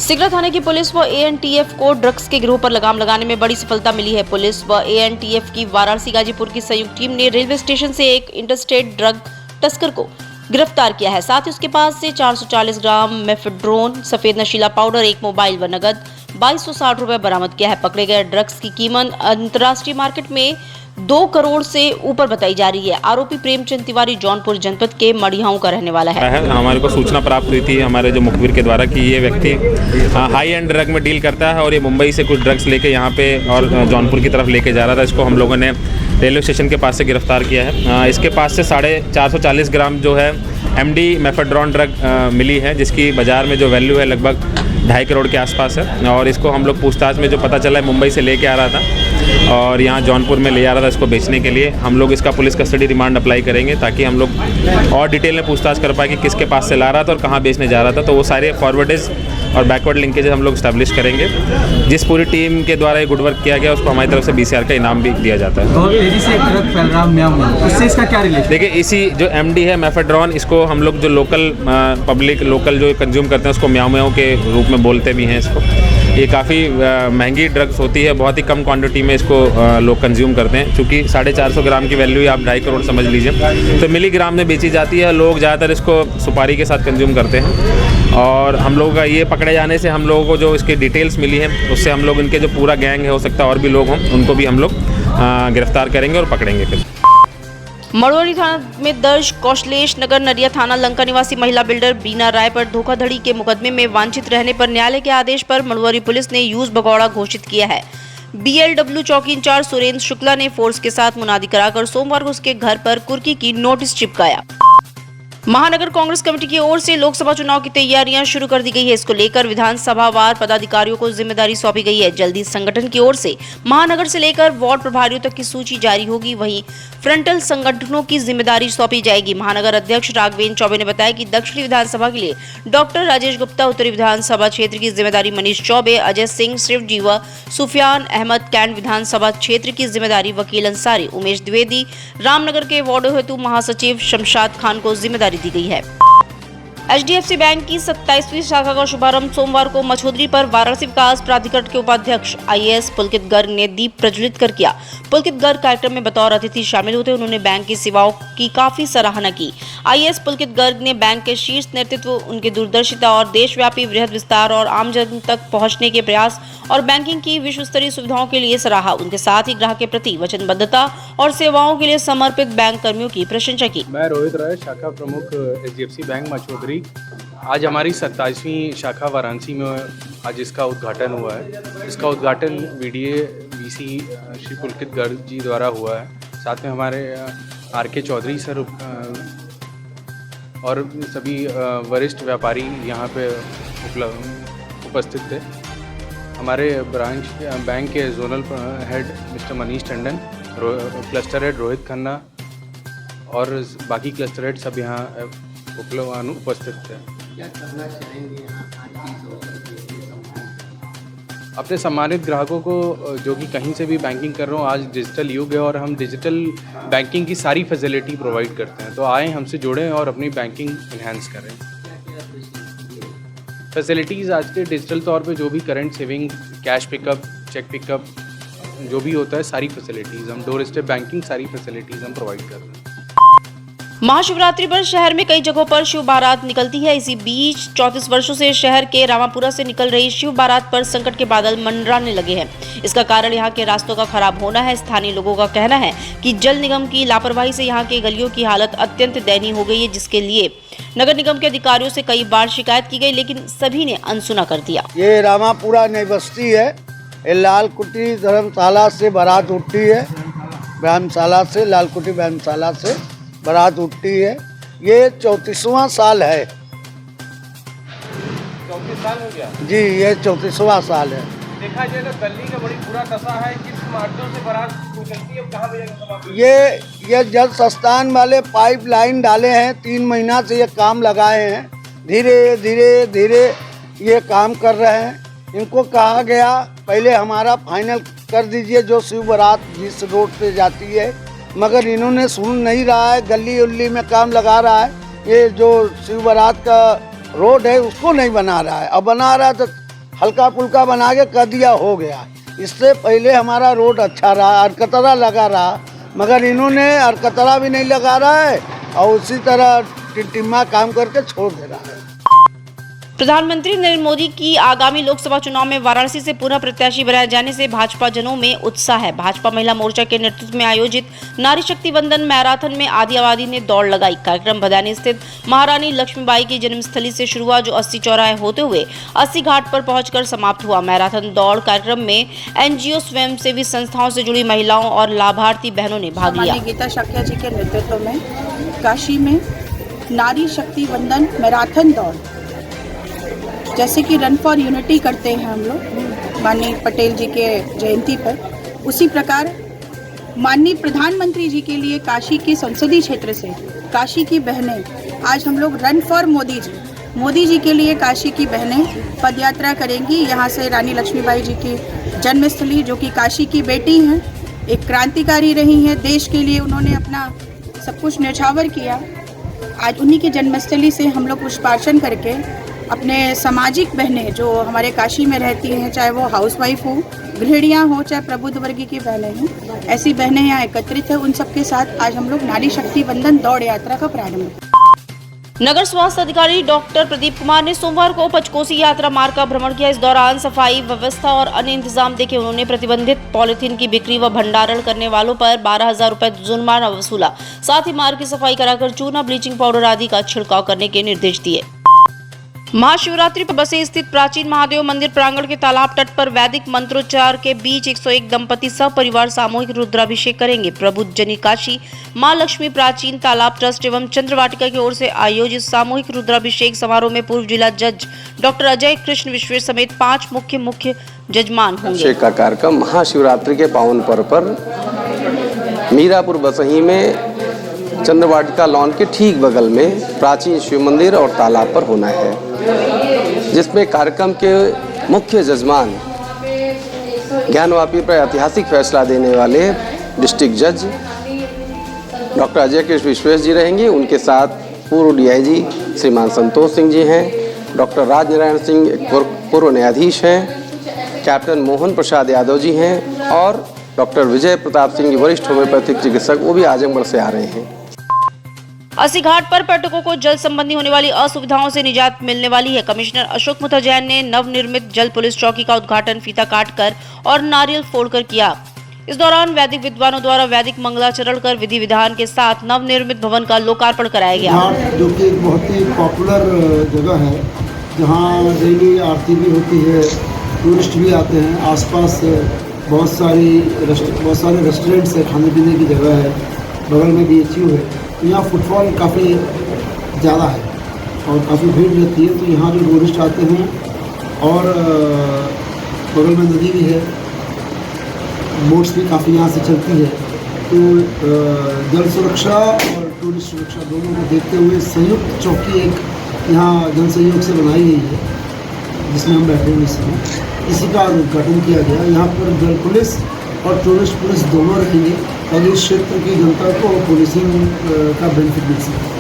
सिगरा थाने की पुलिस व एएनटीएफ को ड्रग्स के गिरोह पर लगाम लगाने में बड़ी सफलता मिली है। पुलिस व एएनटीएफ की वाराणसी गाजीपुर की संयुक्त टीम ने रेलवे स्टेशन से एक इंटरस्टेट ड्रग तस्कर को गिरफ्तार किया है। साथ ही उसके पास से 440 ग्राम मेफेड्रोन, सफेद नशीला पाउडर, एक मोबाइल व नगद 2260 रुपए बरामद किया है। पकड़े गए ड्रग्स की कीमत अंतर्राष्ट्रीय मार्केट में 2 करोड़ से ऊपर बताई जा रही है। आरोपी प्रेमचंद तिवारी जौनपुर जनपद के मड़ियाऊ का रहने वाला है। हमारे को सूचना प्राप्त हुई थी हमारे जो मुखबिर के द्वारा कि ये व्यक्ति हाई एंड ड्रग में डील करता है और ये मुंबई से कुछ ड्रग्स लेके यहाँ पे और जौनपुर की तरफ लेके जा रहा था। इसको हम लोगों ने रेलवे स्टेशन के पास से गिरफ्तार किया है। इसके पास से 440 ग्राम जो है एमडी मेफेड्रोन ड्रग मिली है, जिसकी बाज़ार में जो वैल्यू है लगभग 2.5 करोड़ के आसपास है। और इसको हम लोग पूछताछ में जो पता चला है मुंबई से लेके आ रहा था और यहाँ जौनपुर में ले आ रहा था इसको बेचने के लिए। हम लोग इसका पुलिस कस्टडी रिमांड अप्लाई करेंगे ताकि हम लोग और डिटेल में पूछताछ कर पाए कि किसके पास से ला रहा था और कहाँ बेचने जा रहा था। तो वो सारे फॉरवर्डेज और बैकवर्ड लिंकेज हम लोग इस्टेब्लिश करेंगे। जिस पूरी टीम के द्वारा ये गुड वर्क किया गया उसको हमारी तरफ से BCR का इनाम भी दिया जाता है। और तेजी से ड्रग फैल रहा, इससे इसका क्या रिलेशन? देखिए, इसी जो एमडी है मेफेड्रोन, इसको हम लोग जो लोकल पब्लिक लोकल जो कंज्यूम करते हैं उसको म्याऊ म्याऊ के रूप में बोलते भी हैं इसको। ये काफ़ी महंगी ड्रग्स होती है, बहुत ही कम क्वांटिटी में इसको लोग कंज्यूम करते हैं। चूँकि 450 ग्राम की वैल्यू आप 2.5 करोड़ समझ लीजिए, तो मिलीग्राम में बेची जाती है। लोग ज़्यादातर इसको सुपारी के साथ कंज्यूम करते हैं। और हम लोग का ये पकड़े जाने से हम लोगों को जो इसकी डिटेल्स मिली हैं उससे हम लोग इनके जो पूरा गैंग है, हो सकता है और भी लोग हों, उनको भी हम लोग गिरफ्तार करेंगे और पकड़ेंगे। फिर मड़वारी थाना में दर्ज कौशलेश नगर नरिया थाना लंका निवासी महिला बिल्डर बीना राय पर धोखाधड़ी के मुकदमे में वांछित रहने पर न्यायालय के आदेश पर मड़वारी पुलिस ने यूज भगौड़ा घोषित किया है। BLW चौकी इंचार्ज सुरेंद्र शुक्ला ने फोर्स के साथ मुनादी कराकर सोमवार को उसके घर पर कुर्की की नोटिस चिपकाया। महानगर कांग्रेस कमेटी की ओर से लोकसभा चुनाव की तैयारियां शुरू कर दी गई है। इसको लेकर विधानसभा वार पदाधिकारियों को जिम्मेदारी सौंपी गई है। जल्दी संगठन की ओर से महानगर से लेकर वार्ड प्रभारियों तक की सूची जारी होगी। वहीं फ्रंटल संगठनों की जिम्मेदारी सौंपी जाएगी। महानगर अध्यक्ष राघवेंद्र चौबे ने बताया कि दक्षिणी विधानसभा के लिए डॉक्टर राजेश गुप्ता, उत्तरी विधानसभा क्षेत्र की जिम्मेदारी मनीष चौबे, अजय सिंह, शिवजी व सुफियान अहमद, कैंट विधानसभा क्षेत्र की जिम्मेदारी वकील अंसारी, उमेश द्विवेदी, रामनगर के वार्डो हेतु महासचिव शमशाद खान को जिम्मेदारी दी गई है। HDFC बैंक की 27वीं शाखा का शुभारंभ सोमवार को मछोदरी पर वाराणसी विकास प्राधिकरण के उपाध्यक्ष IAS पुलकित गर्ग ने दीप प्रज्वलित कर किया। पुलकित गर्ग कार्यक्रम में बतौर अतिथि शामिल होते उन्होंने बैंक की सेवाओं की काफी सराहना की। IAS पुलकित गर्ग ने बैंक के शीर्ष नेतृत्व, उनकी दूरदर्शिता और देशव्यापी वृहद विस्तार और आमजन तक पहुंचने के प्रयास और बैंकिंग की विश्व स्तरीय सुविधाओं के लिए सराहा। उनके साथ ही ग्राहक के प्रति वचनबद्धता और सेवाओं के लिए समर्पित बैंक कर्मियों की प्रशंसा की। मैं रोहित राय, शाखा प्रमुख HDFC बैंक मछोदरी। आज हमारी 27वीं शाखा वाराणसी में आज इसका उद्घाटन हुआ है। इसका उद्घाटन VDA VC श्री पुलकित गर्ग जी द्वारा हुआ है। साथ में हमारे RK चौधरी सर और सभी वरिष्ठ व्यापारी यहाँ पे उपस्थित थे। हमारे ब्रांच बैंक के zonal head mister Manish Tandon, cluster head Rohit Khanna और बाकी क्लस्टर हेड सब यहाँ उपस्थित थे। क्या करना चाहेंगे अपने सम्मानित ग्राहकों को जो कि कहीं से भी बैंकिंग कर रहे हो, आज डिजिटल युग है और हम डिजिटल बैंकिंग की सारी फैसिलिटी प्रोवाइड करते हैं। तो आए हमसे जुड़ें और अपनी बैंकिंग इन्हांस करें। फैसिलिटीज़ आज के डिजिटल तौर पे जो भी current saving, cash pickup, cheque pickup जो भी होता है, सारी फैसिलिटीज़ हम डोर स्टेप बैंकिंग सारी फैसिलिटीज़ हम प्रोवाइड कर रहे हैं। महाशिवरात्रि पर शहर में कई जगहों पर शिव बारात निकलती है। इसी बीच 34 वर्षों से शहर के रामापुरा से निकल रही शिव बारात पर संकट के बादल मंडराने लगे हैं। इसका कारण यहाँ के रास्तों का खराब होना है। स्थानीय लोगों का कहना है कि जल निगम की लापरवाही से यहाँ के गलियों की हालत अत्यंत दयनीय हो गई है, जिसके लिए नगर निगम के अधिकारियों से कई बार शिकायत की गई, लेकिन सभी ने अनसुना कर दिया। ये रामापुरा नई बस्ती है। ये लालकुटी धर्मशाला से बारात उठती है, व्यायामशाला से, लालकुटी व्यायामशाला से बारात उठती है। ये 34वां साल है। 34 साल हो गया जी, ये 34वां साल है। देखा जाए तो गली का बड़ी बुरा दशा है। किस मार्गों से बारात निकलती है, कहाँ पे जाकर समाप्त? ये जल संस्थान वाले पाइप लाइन डाले हैं, 3 महीना से ये काम लगाए हैं। धीरे धीरे धीरे ये काम कर रहे हैं। इनको कहा गया पहले हमारा फाइनल कर दीजिए जो शिव बारात जिस रोड पे जाती है, मगर इन्होंने सुन नहीं रहा है। गली उल्ली में काम लगा रहा है। ये जो शिव बारात का रोड है उसको नहीं बना रहा है। अब बना रहा है तो हल्का पुल्का बना के कर दिया, हो गया। इससे पहले हमारा रोड अच्छा रहा, अरकतरा लगा रहा, मगर इन्होंने अरकतरा भी नहीं लगा रहा है और उसी तरह टिम्मा काम करके छोड़ दे रहा है। प्रधानमंत्री नरेंद्र मोदी की आगामी लोकसभा चुनाव में वाराणसी से पुनः प्रत्याशी बनाए जाने से भाजपा जनों में उत्साह है। भाजपा महिला मोर्चा के नेतृत्व में आयोजित नारी शक्ति वंदन मैराथन में आधी आबादी ने दौड़ लगाई। कार्यक्रम भदानी स्थित महारानी लक्ष्मीबाई की जन्मस्थली से शुरू हुआ, जो 80 चौराहे होते हुए 80 घाट पर पहुंचकर समाप्त हुआ। मैराथन दौड़ कार्यक्रम में एनजीओ, स्वयंसेवी संस्थाओं से जुड़ी महिलाओं और लाभार्थी बहनों ने भाग लिया। गीता शाक्या जी के नेतृत्व में काशी में नारी शक्ति वंदन मैराथन दौड़, जैसे कि रन फॉर यूनिटी करते हैं हम लोग माननीय पटेल जी के जयंती पर, उसी प्रकार माननीय प्रधानमंत्री जी के लिए काशी के संसदीय क्षेत्र से काशी की बहनें आज हम लोग रन फॉर मोदी जी के लिए काशी की बहनें पदयात्रा करेंगी। यहाँ से रानी लक्ष्मीबाई जी की जन्मस्थली, जो कि काशी की बेटी हैं, एक क्रांतिकारी रही हैं, देश के लिए उन्होंने अपना सब कुछ न्यौछावर किया। आज उन्हीं की जन्मस्थली से हम लोग पुष्पार्चन करके अपने सामाजिक बहनें जो हमारे काशी में रहती हैं, चाहे वो हाउसवाइफ हो, गृहिणियाँ हो, चाहे प्रबुद्ध वर्ग की बहनें हों, ऐसी बहनें यहाँ एकत्रित हैं। उन सबके साथ आज हम लोग नारी शक्ति वंदन दौड़ यात्रा का प्रारंभ किया। नगर स्वास्थ्य अधिकारी डॉक्टर प्रदीप कुमार ने सोमवार को पंचकोसी यात्रा मार्ग का भ्रमण किया। इस दौरान सफाई व्यवस्था और अन्य इंतजाम देखे उन्होंने प्रतिबंधित पॉलिथीन की बिक्री व भंडारण करने वालों पर 12,000 रुपए जुर्माना वसूला। साथ ही मार्ग की सफाई कराकर चूना, ब्लीचिंग पाउडर आदि का छिड़काव करने के निर्देश दिए। महाशिवरात्रि पर बसे स्थित प्राचीन महादेव मंदिर प्रांगण के तालाब तट पर वैदिक मंत्रोच्चार के बीच 101 दंपति सपरिवार सामूहिक रुद्राभिषेक करेंगे। प्रबुद्ध जनी काशी मां लक्ष्मी प्राचीन तालाब ट्रस्ट एवं चंद्रवाटिका की ओर से आयोजित सामूहिक रुद्राभिषेक समारोह में पूर्व जिला जज डॉक्टर अजय कृष्ण विश्वेश समेत 5 मुख्य जजमान होंगे। अभिषेक का कार्यक्रम महाशिवरात्रि के पावन पर्व पर मीरापुर बसही में चंद्रवाटिका लॉन के ठीक बगल में प्राचीन शिव मंदिर और तालाब पर होना है, जिसमें कार्यक्रम के मुख्य जजमान ज्ञानवापी पर ऐतिहासिक फैसला देने वाले डिस्ट्रिक्ट जज डॉक्टर अजय कृष्ण विश्वेश जी रहेंगे। उनके साथ पूर्व डीआईजी श्रीमान संतोष सिंह जी हैं, डॉक्टर राजनारायण सिंह पूर्व न्यायाधीश हैं, कैप्टन मोहन प्रसाद यादव जी हैं और डॉक्टर विजय प्रताप सिंह वरिष्ठ होम्योपैथिक चिकित्सक, वो भी आजमगढ़ से आ रहे हैं। 80 घाट पर पर्यटकों को जल संबंधी होने वाली असुविधाओं से निजात मिलने वाली है। कमिश्नर अशोक मुथा जैन ने नवनिर्मित जल पुलिस चौकी का उद्घाटन फीता काटकर और नारियल फोड़कर किया। इस दौरान वैदिक विद्वानों द्वारा वैदिक मंगलाचरण कर विधि विधान के साथ नवनिर्मित भवन का लोकार्पण कराया गया। घाट जो कि एक बहुत ही पॉपुलर जगह है, जहाँ डेली आरती भी होती है, टूरिस्ट भी आते हैं। आसपास बहुत सारे रेस्टोरेंट्स है, खाने पीने की जगह है, बगल में BHU है, तो यहाँ फुटफॉल काफ़ी ज़्यादा है और काफ़ी भीड़ रहती है। तो यहाँ जो टूरिस्ट आते हैं और बगल में नदी भी है, बोट्स भी काफ़ी यहाँ से चलती है। तो जल सुरक्षा और टूरिस्ट सुरक्षा दोनों को देखते हुए संयुक्त चौकी एक यहाँ जन सहयोग से बनाई गई है, जिसमें हम बैठे हुए इसमें इसी का उद्घाटन किया गया। यहाँ पर जल पुलिस और टूरिस्ट पुलिस दोनों रहेंगे और इस क्षेत्र की जनता को पुलिसिंग का बेनिफिट मिल सके।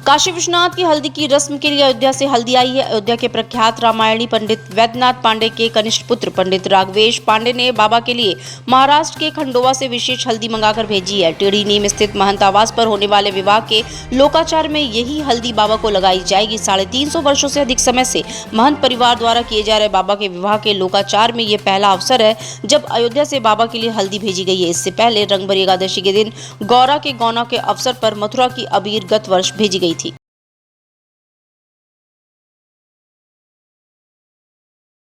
काशी विश्वनाथ की हल्दी की रस्म के लिए अयोध्या से हल्दी आई है। अयोध्या के प्रख्यात रामायणी पंडित वैद्यनाथ पांडे के कनिष्ठ पुत्र पंडित राघवेश पांडे ने बाबा के लिए महाराष्ट्र के खंडोवा से विशेष हल्दी मंगाकर भेजी है। टेढ़ी नीम स्थित महंत आवास पर होने वाले विवाह के लोकाचार में यही हल्दी बाबा को लगाई जाएगी। 350 वर्षों से अधिक समय से महंत परिवार द्वारा किए जा रहे बाबा के विवाह के लोकाचार में ये पहला अवसर है जब अयोध्या से बाबा के लिए हल्दी भेजी गई है। इससे पहले रंगभरी एकादशी के दिन गौरा के गौना के अवसर पर मथुरा की अबीर गत वर्ष भेजी गई